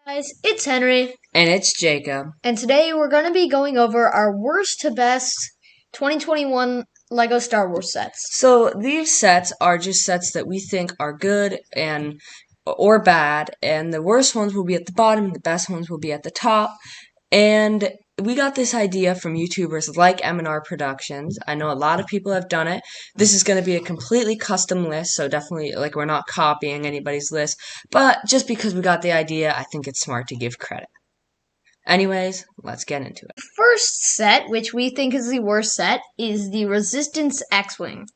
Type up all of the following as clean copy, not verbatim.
Guys, it's Henry, And it's Jacob. and today we're going to be going over our worst to best 2021 LEGO Star Wars sets. So these sets are just sets that we think are good and or bad, and the worst ones will be at the bottom, the best ones will be at the top. And we got this idea from YouTubers like M&R Productions. I know a lot of people have done it. This is going to be a completely custom list, so definitely like we're not copying anybody's list, but just because we got the idea, I think it's smart to give credit. Anyways, let's get into it. First set, which we think is the worst set, is the Resistance XWing.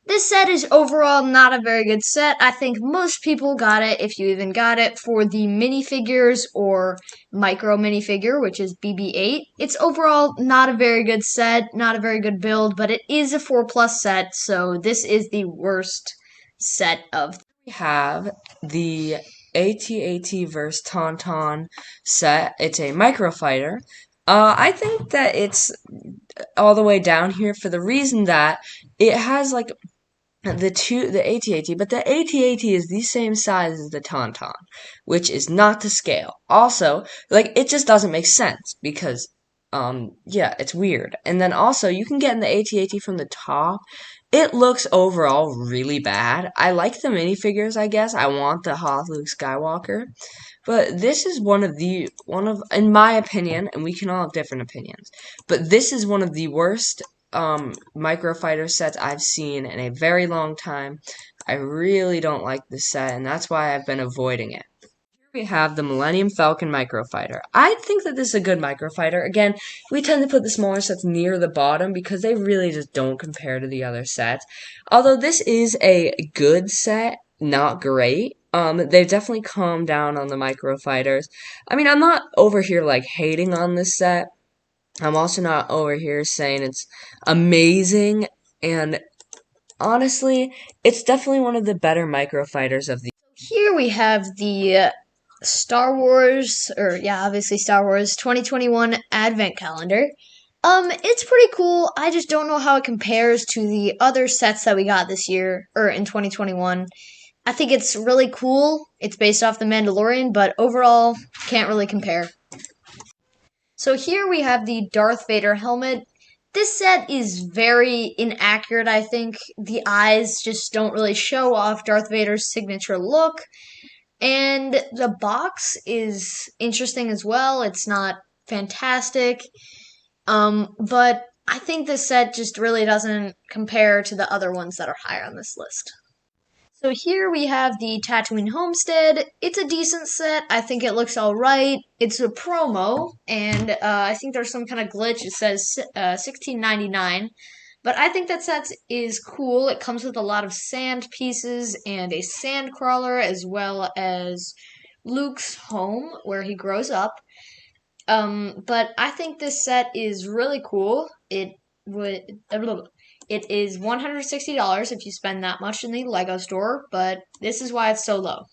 This set is overall not a very good set. I think most people got it, if you even got it, for the minifigures or micro minifigure, which is BB-8. It's overall not a very good set, not a very good build, but it is a 4+ set, so this is the worst set of. We have the AT-AT vs. Tauntaun set. It's a microfighter. I think that it's all the way down here for the reason that it has like the AT-AT, but the AT-AT is the same size as the Tauntaun, which is not to scale. Also, like it just doesn't make sense because yeah, it's weird. And then also you can get in the AT-AT from the top. It looks overall really bad. I like the minifigures, I guess. I want the Hoth Luke Skywalker. But this is one of in my opinion, and we can all have different opinions, but this is one of the worst microfighter sets I've seen in a very long time. I really don't like this set, and that's why I've been avoiding it. Here we have the Millennium Falcon microfighter. I think that this is a good microfighter. Again, we tend to put the smaller sets near the bottom because they really just don't compare to the other sets. Although this is a good set, not great. They've definitely calmed down on the microfighters. I mean, I'm not over here like hating on this set. I'm also not over here saying it's amazing, and honestly, it's definitely one of the better microfighters of the. Here we have the Star Wars, obviously Star Wars 2021 Advent Calendar. It's pretty cool. I just don't know how it compares to the other sets that we got this year, or in 2021. I think it's really cool. It's based off the Mandalorian, but overall, can't really compare. So here we have the Darth Vader helmet. This set is very inaccurate, I think. The eyes just don't really show off Darth Vader's signature look. And the box is interesting as well. It's not fantastic. But I think this set just really doesn't compare to the other ones that are higher on this list. So here we have the Tatooine Homestead. It's a decent set. I think it looks alright. It's a promo, and I think there's some kind of glitch. It says $16.99. But I think that set is cool. It comes with a lot of sand pieces and a sand crawler, as well as Luke's home, where he grows up. But I think this set is really cool. It is $160 if you spend that much in the LEGO store, but this is why it's so low.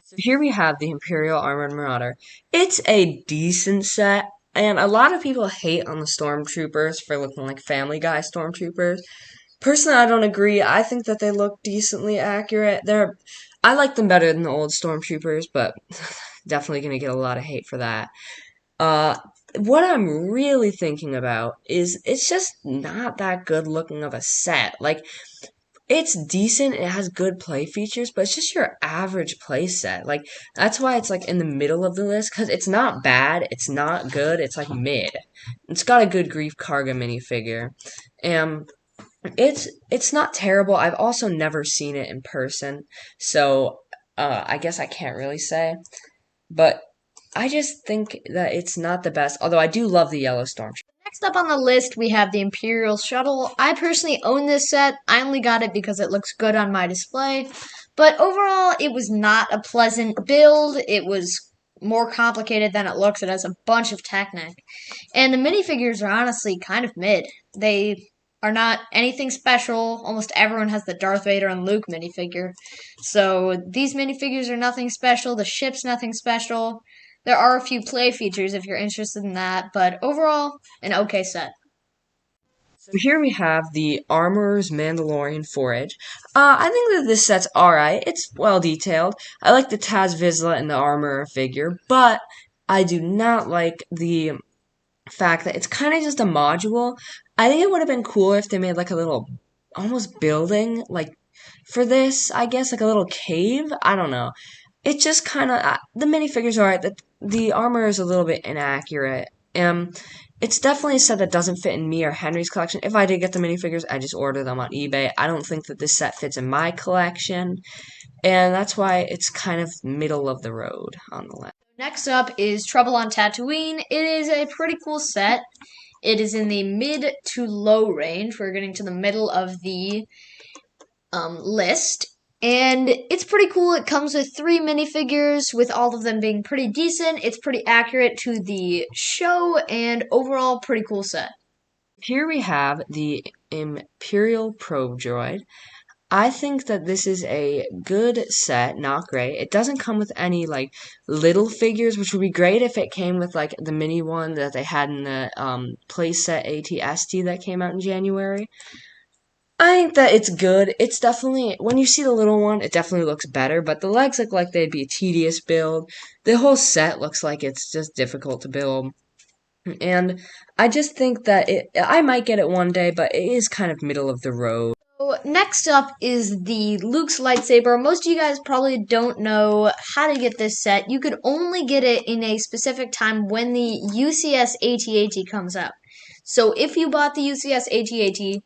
So here we have the Imperial Armored Marauder. It's a decent set, and a lot of people hate on the Stormtroopers for looking like Family Guy Stormtroopers. Personally, I don't agree. I think that they look decently accurate. I like them better than the old Stormtroopers, but definitely gonna get a lot of hate for that. What I'm really thinking about is it's just not that good looking of a set. Like, it's decent, it has good play features, but it's just your average play set. Like, that's why it's like in the middle of the list, because it's not bad, it's not good, it's like mid. It's got a good Grief Karga minifigure. And it's not terrible. I've also never seen it in person, so I guess I can't really say. But I just think that it's not the best, although I do love the yellow storm. Next up on the list, we have the Imperial Shuttle. I personally own this set. I only got it because it looks good on my display. But overall, it was not a pleasant build. It was more complicated than it looks. It has a bunch of Technic. And the minifigures are honestly kind of mid. They are not anything special. Almost everyone has the Darth Vader and Luke minifigure. So these minifigures are nothing special. The ship's nothing special. There are a few play features if you're interested in that, but overall, an okay set. Here we have the Armorer's Mandalorian Forage. I think that this set's alright. It's well detailed. I like the Taz Vizsla and the Armorer figure, but I do not like the fact that it's kind of just a module. I think it would have been cooler if they made like a little almost building like for this, I guess, like a little cave. I don't know. It just kind of the minifigures are alright. The armor is a little bit inaccurate. It's definitely a set that doesn't fit in me or Henry's collection. If I did get the minifigures, I just order them on eBay. I don't think that this set fits in my collection, and that's why it's kind of middle of the road on the list. Next up is Trouble on Tatooine. It is a pretty cool set. It is in the mid to low range. We're getting to the middle of the list. And it's pretty cool. It comes with 3 minifigures, with all of them being pretty decent. It's pretty accurate to the show, and overall, pretty cool set. Here we have the Imperial Probe Droid. I think that this is a good set, not great. It doesn't come with any like little figures, which would be great if it came with like the mini one that they had in the playset ATST that came out in January. I think that it's good. It's definitely, when you see the little one, it definitely looks better, but the legs look like they'd be a tedious build. The whole set looks like it's just difficult to build. And I just think that I might get it one day, but it is kind of middle of the road. So next up is the Luke's lightsaber. Most of you guys probably don't know how to get this set. You could only get it in a specific time when the UCS AT-AT comes out. So if you bought the UCS AT-AT,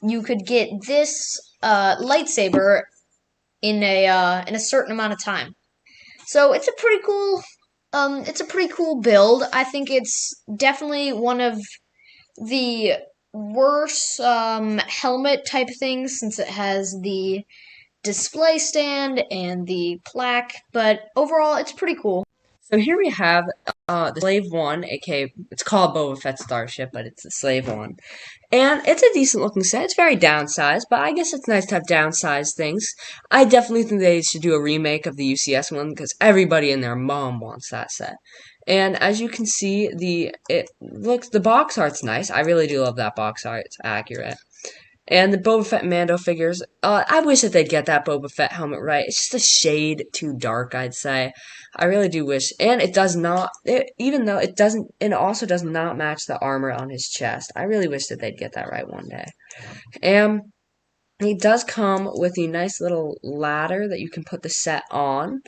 you could get this lightsaber in a certain amount of time. So it's a pretty cool build. I think it's definitely one of the worse helmet type things, since it has the display stand and the plaque, but overall it's pretty cool. So here we have the Slave One, aka it's called Boba Fett Starship, but it's the Slave One. And it's a decent looking set. It's very downsized, but I guess it's nice to have downsized things. I definitely think they should do a remake of the UCS one because everybody and their mom wants that set. And as you can see, the box art's nice. I really do love that box art. It's accurate. And the Boba Fett Mando figures, I wish that they'd get that Boba Fett helmet right. It's just a shade too dark, I'd say. I really do wish. And it does not, even though it doesn't, it also does not match the armor on his chest. I really wish that they'd get that right one day. And he does come with a nice little ladder that you can put the set on.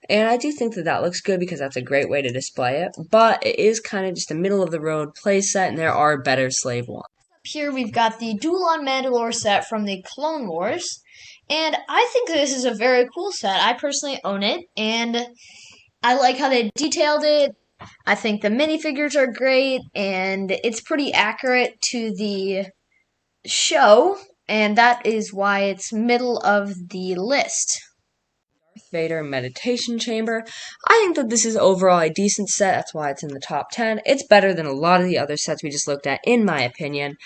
And I do think that that looks good because that's a great way to display it. But it is kind of just a middle of the road play set, and there are better slave ones. Here we've got the Duel on Mandalore set from the Clone Wars, and I think this is a very cool set. I personally own it, and I like how they detailed it. I think the minifigures are great, and it's pretty accurate to the show, and that is why it's middle of the list. Darth Vader Meditation Chamber. I think that this is overall a decent set. That's why it's in the top 10. It's better than a lot of the other sets we just looked at, in my opinion.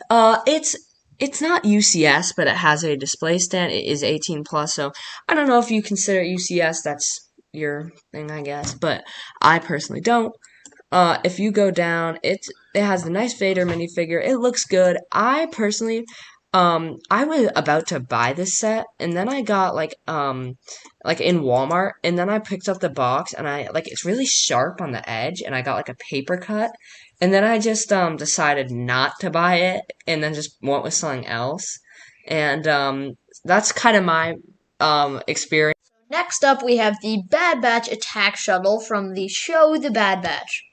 It's not UCS, but it has a display stand. It is 18 plus, so I don't know if you consider UCS. That's your thing, I guess, but I personally don't. If you go down, it has the nice Vader minifigure. It looks good. I personally, I was about to buy this set, and then I got like in Walmart, and then I picked up the box, and it's really sharp on the edge, and I got like a paper cut, and then I just decided not to buy it, and then just went with something else, and that's kind of my experience. Next up, we have the Bad Batch attack shuttle from the show The Bad Batch.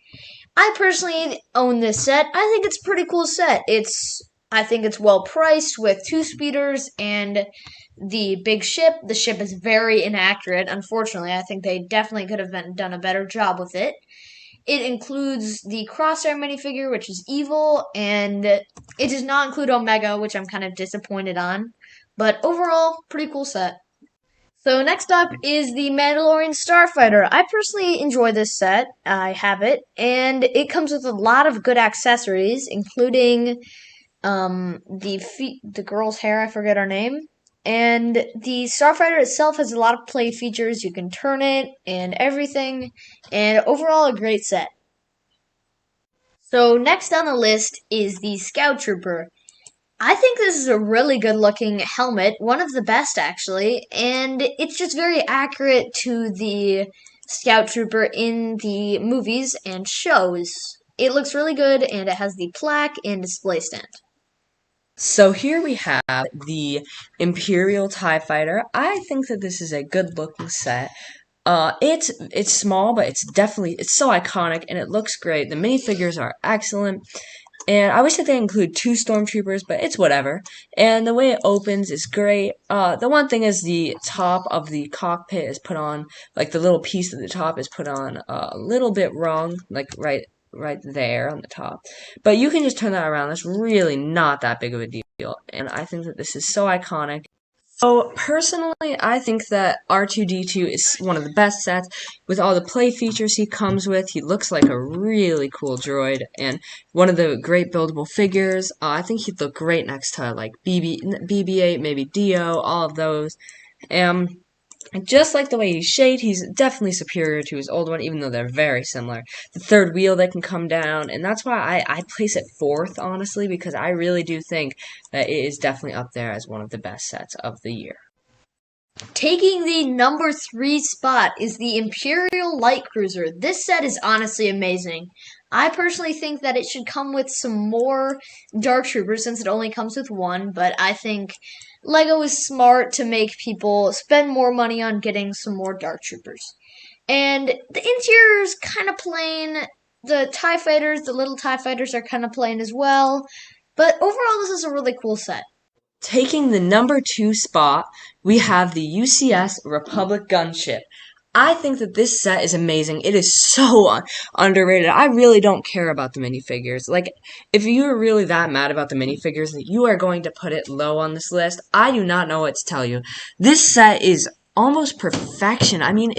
I personally own this set. I think it's a pretty cool set. I think it's well priced with 2 speeders and the big ship. The ship is very inaccurate, unfortunately. I think they definitely could have done a better job with it. It includes the Crosshair minifigure, which is evil, and it does not include Omega, which I'm kind of disappointed on. But overall, pretty cool set. So next up is the Mandalorian Starfighter. I personally enjoy this set. I have it, and it comes with a lot of good accessories, including the girl's hair. I forget her name. And the Starfighter itself has a lot of play features. You can turn it and everything, and overall a great set. So next on the list is the Scout Trooper. I think this is a really good looking helmet, one of the best actually, and it's just very accurate to the Scout Trooper in the movies and shows. It looks really good and it has the plaque and display stand. So here we have the Imperial Tie Fighter. I think that this is a good looking set. It's small, but it's so iconic and it looks great. The minifigures are excellent. And I wish that they include two stormtroopers, but it's whatever. And the way it opens is great. The one thing is the top of the cockpit is put on, like the little piece at the top is put on a little bit wrong, like right there on the top. But you can just turn that around. That's really not that big of a deal. And I think that this is so iconic. So personally, I think that R2-D2 is one of the best sets with all the play features he comes with. He looks like a really cool droid and one of the great buildable figures. I think he'd look great next to like BB-8, maybe Dio, all of those. And just like the way he's shaped, he's definitely superior to his old one, even though they're very similar. The third wheel that can come down, and that's why I place it fourth, honestly, because I really do think that it is definitely up there as one of the best sets of the year. Taking the number 3 spot is the Imperial Light Cruiser. This set is honestly amazing. I personally think that it should come with some more Dark Troopers since it only comes with one, but I think LEGO is smart to make people spend more money on getting some more Dark Troopers. And the interior is kind of plain. The TIE Fighters, the little TIE Fighters are kind of plain as well. But overall, this is a really cool set. Taking the number 2 spot, we have the UCS Republic Gunship. I think that this set is amazing. It is so underrated. I really don't care about the minifigures. Like, if you are really that mad about the minifigures that you are going to put it low on this list, I do not know what to tell you. This set is almost perfection. I mean,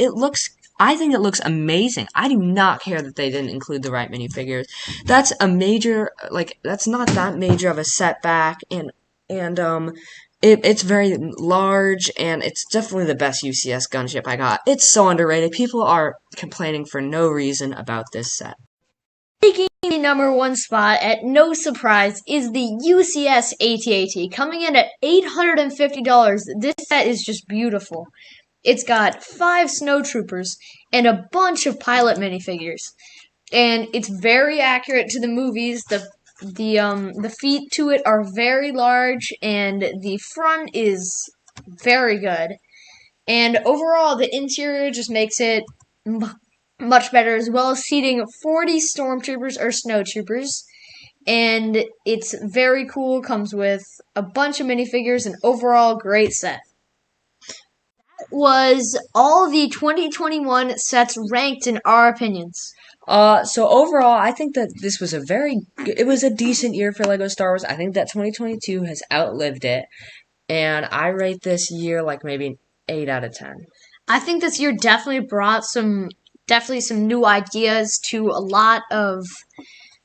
I think it looks amazing. I do not care that they didn't include the right minifigures. That's not that major of a setback, and it's very large, and it's definitely the best UCS gunship I got. It's so underrated. People are complaining for no reason about this set. Taking the number 1 spot at no surprise is the UCS AT-AT, coming in at $850. This set is just beautiful. It's got 5 snowtroopers and a bunch of pilot minifigures, and it's very accurate to the movies. The feet to it are very large, and the front is very good. And overall, the interior just makes it much better, as well as seating 40 stormtroopers or snowtroopers. And it's very cool, comes with a bunch of minifigures, and overall great set. That was all the 2021 sets ranked in our opinions. So overall, I think that it was a decent year for LEGO Star Wars. I think that 2022 has outlived it, and I rate this year like maybe an 8 out of 10. I think this year definitely brought some new ideas to a lot of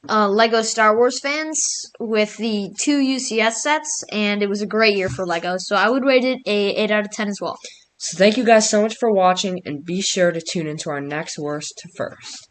LEGO Star Wars fans with the 2 UCS sets, and it was a great year for LEGO. So I would rate it a 8 out of 10 as well. So thank you guys so much for watching, and be sure to tune into our next Worst to First.